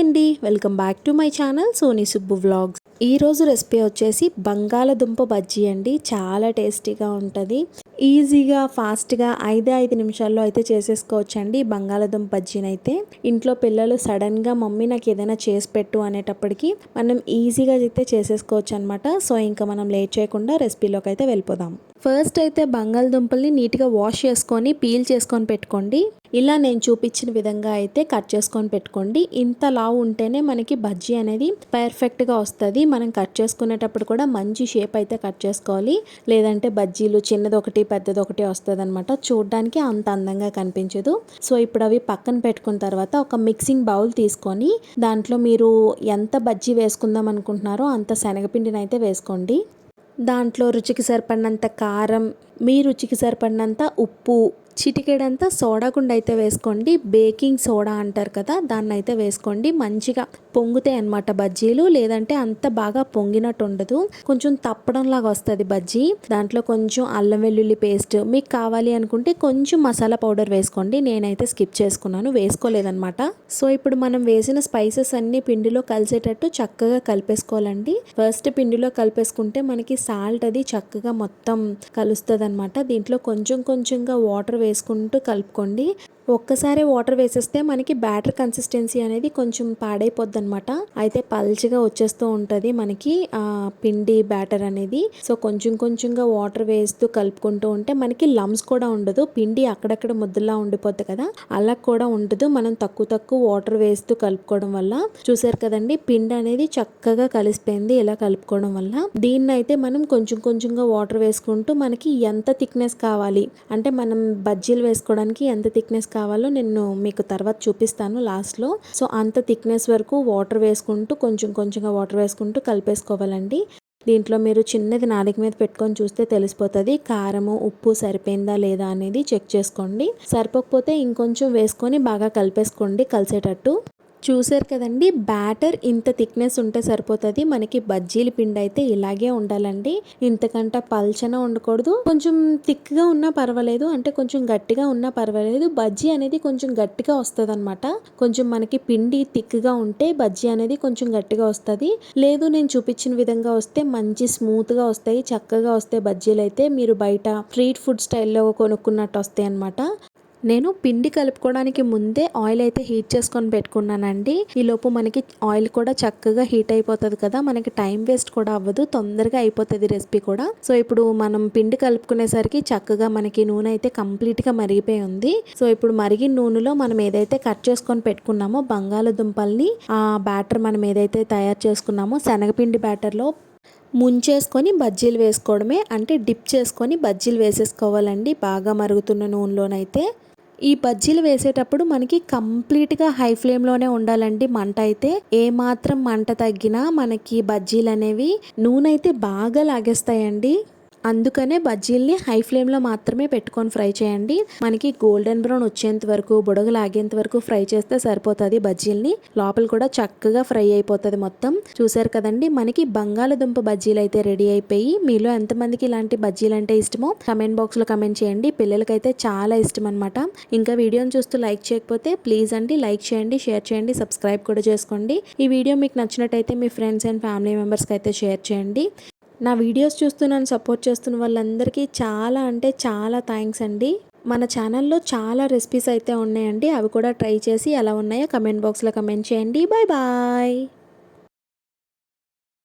అండి, welcome back to my channel Soni Subbu vlogs. ఈరోజు recipe వచ్చేసి బంగాళదుంప బజ్జీ అండి. చాలా టేస్టీగా ఉంటుంది. ఈజీగా ఫాస్ట్గా 5 నిమిషాల్లో అయితే చేసేసుకోవచ్చండి బంగాళదుంప బజ్జీని. అయితే ఇంట్లో పిల్లలు సడన్గా మమ్మీ నాకు ఏదైనా చేసి పెట్టు అనేటప్పటికి మనం ఈజీగా అయితే చేసేసుకోవచ్చు అనమాట. సో ఇంకా మనం లేట్ చేయకుండా రెసిపీలోకి అయితే వెళ్ళిపోదాం. ఫస్ట్ అయితే బంగాళదుంపల్ని నీట్గా వాష్ చేసుకొని పీల్ చేసుకొని పెట్టుకోండి. ఇలా నేను చూపించిన విధంగా అయితే కట్ చేసుకొని పెట్టుకోండి. ఇంత లావు ఉంటేనే మనకి బజ్జీ అనేది పర్ఫెక్ట్గా వస్తుంది. మనం కట్ చేసుకునేటప్పుడు కూడా మంచి షేప్ అయితే కట్ చేసుకోవాలి, లేదంటే బజ్జీలు చిన్నదొకటి పెద్దదొకటి వస్తుంది అనమాట. చూడడానికి అంత అందంగా కనిపించదు. సో ఇప్పుడు అవి పక్కన పెట్టుకున్న తర్వాత ఒక మిక్సింగ్ బౌల్ తీసుకొని దాంట్లో మీరు ఎంత బజ్జీ వేసుకుందాం అనుకుంటున్నారో అంత శనగపిండిని అయితే వేసుకోండి. దాంట్లో రుచికి సరిపడినంత కారం, మీ రుచికి సరిపడినంత ఉప్పు, చిటికెడంతా సోడా గుండ అయితే వేసుకోండి. బేకింగ్ సోడా అంటారు కదా, దాన్ని అయితే వేసుకోండి. మంచిగా పొంగుతాయి అన్నమాట బజ్జీలు, లేదంటే అంత బాగా పొంగినట్టు ఉండదు, కొంచెం తప్పడంలాగా వస్తుంది బజ్జీ. దాంట్లో కొంచెం అల్లం వెల్లుల్లి పేస్ట్, మీకు కావాలి అనుకుంటే కొంచెం మసాలా పౌడర్ వేసుకోండి. నేనైతే స్కిప్ చేసుకున్నాను, వేసుకోలేదన్నమాట. సో ఇప్పుడు మనం వేసిన స్పైసెస్ అన్ని పిండిలో కలిసేటట్టు చక్కగా కలిపేసుకోవాలండి. ఫస్ట్ పిండిలో కలిపేసుకుంటే మనకి సాల్ట్ అది చక్కగా మొత్తం కలుస్తుంది అనమాట. దీంట్లో కొంచెం కొంచెంగా వాటర్ వేసుకుంటూ కలుపుకోండి. ఒక్కసారి వాటర్ వేసేస్తే మనకి బ్యాటర్ కన్సిస్టెన్సీ అనేది కొంచెం పాడైపోద్ది అనమాట. అయితే పల్చగా వచ్చేస్తూ ఉంటుంది మనకి పిండి బ్యాటర్ అనేది. సో కొంచెం కొంచెంగా వాటర్ వేస్తూ కలుపుకుంటూ ఉంటే మనకి లమ్స్ కూడా ఉండదు. పిండి అక్కడక్కడ ముద్దలా ఉండిపోద్ది కదా, అలా కూడా ఉండదు. మనం తక్కువ వాటర్ వేస్తూ కలుపుకోవడం వల్ల. చూసారు కదండి, పిండి అనేది చక్కగా కలిసిపోయింది ఇలా కలుపుకోవడం వల్ల. దీన్ని అయితే మనం కొంచెం కొంచెంగా వాటర్ వేసుకుంటూ మనకి ఎంత థిక్నెస్ కావాలి అంటే మనం బజ్జీలు వేసుకోవడానికి ఎంత థిక్నెస్ కావాలో నేను మీకు తర్వాత చూపిస్తాను లాస్ట్లో. సో అంత థిక్నెస్ వరకు వాటర్ వేసుకుంటూ కొంచెం కొంచెంగా వాటర్ వేసుకుంటూ కలిపేసుకోవాలండి. దీంట్లో మీరు చిన్నది నాలుగు మీద పెట్టుకొని చూస్తే తెలిసిపోతుంది కారము ఉప్పు సరిపోయిందా లేదా అనేది చెక్ చేసుకోండి. సరిపోకపోతే ఇంకొంచెం వేసుకొని బాగా కలిపేసుకోండి కలిసేటట్టు. చూసారు కదండి, బ్యాటర్ ఇంత థిక్నెస్ ఉంటే సరిపోతుంది. మనకి బజ్జీల పిండి అయితే ఇలాగే ఉండాలండి, ఇంతకంటే పల్చన ఉండకూడదు. కొంచెం థిక్గా ఉన్నా పర్వాలేదు, అంటే కొంచెం గట్టిగా ఉన్నా పర్వాలేదు. బజ్జీ అనేది కొంచెం గట్టిగా వస్తుంది అనమాట. కొంచెం మనకి పిండి థిక్గా ఉంటే బజ్జీ అనేది కొంచెం గట్టిగా వస్తుంది. లేదు నేను చూపించిన విధంగా వస్తే మంచి స్మూత్గా వస్తాయి, చక్కగా వస్తాయి బజ్జీలు అయితే. మీరు బయట స్ట్రీట్ ఫుడ్ స్టైల్లో కొనుక్కున్నట్టు వస్తాయి అనమాట. నేను పిండి కలుపుకోవడానికి ముందే ఆయిల్ అయితే హీట్ చేసుకొని పెట్టుకున్నానండి. ఈలోపు మనకి ఆయిల్ కూడా చక్కగా హీట్ అయిపోతుంది కదా, మనకి టైం వేస్ట్ కూడా అవ్వదు, తొందరగా అయిపోతుంది రెసిపీ కూడా. సో ఇప్పుడు మనం పిండి కలుపుకునేసరికి చక్కగా మనకి నూనె అయితే కంప్లీట్గా మరిగిపోయి ఉంది. సో ఇప్పుడు మరిగిన నూనెలో మనం ఏదైతే కట్ చేసుకొని పెట్టుకున్నామో బంగాళదుంపల్ని, ఆ బ్యాటర్ మనం ఏదైతే తయారు చేసుకున్నామో శనగపిండి బ్యాటర్లో ముంచేసుకొని బజ్జీలు వేసుకోవడమే, అంటే డిప్ చేసుకొని బజ్జీలు వేసేసుకోవాలండి బాగా మరుగుతున్న నూనెలోనైతే. ఈ బజ్జీలు వేసేటప్పుడు మనకి కంప్లీట్గా హై ఫ్లేమ్లోనే ఉండాలండి మంట అయితే. ఏమాత్రం మంట తగ్గినా మనకి బజ్జీలు అనేవి నూనె అయితే బాగా లాగేస్తాయండి. అందుకనే బజ్జీల్ని హై ఫ్లేమ్లో మాత్రమే పెట్టుకొని ఫ్రై చేయండి. మనకి గోల్డెన్ బ్రౌన్ వచ్చేంత వరకు, బుడగ లాగేంత వరకు ఫ్రై చేస్తే సరిపోతుంది బజ్జీల్ని. లోపల కూడా చక్కగా ఫ్రై అయిపోతుంది మొత్తం. చూసారు కదండి, మనకి బంగాళదుంప బజ్జీలు అయితే రెడీ అయిపోయి. మీలో ఎంతమందికి ఇలాంటి బజ్జీలు అంటే ఇష్టమో కమెంట్ బాక్స్లో కమెంట్ చేయండి. పిల్లలకైతే చాలా ఇష్టం అనమాట. ఇంకా వీడియోని చూస్తూ లైక్ చేయకపోతే ప్లీజ్ అండి లైక్ చేయండి, షేర్ చేయండి, సబ్స్క్రైబ్ కూడా చేసుకోండి. ఈ వీడియో మీకు నచ్చినట్టయితే మీ ఫ్రెండ్స్ అండ్ ఫ్యామిలీ మెంబర్స్కి అయితే షేర్ చేయండి. నా వీడియోస్ చూస్తూ నన్ను సపోర్ట్ చేస్తున్న వాళ్ళందరికీ చాలా అంటే చాలా థ్యాంక్స్ అండి. మన ఛానల్లో చాలా రెసిపీస్ అయితే ఉన్నాయండి, అవి కూడా ట్రై చేసి ఎలా ఉన్నాయో కమెంట్ బాక్స్లో కమెంట్ చేయండి. Bye bye.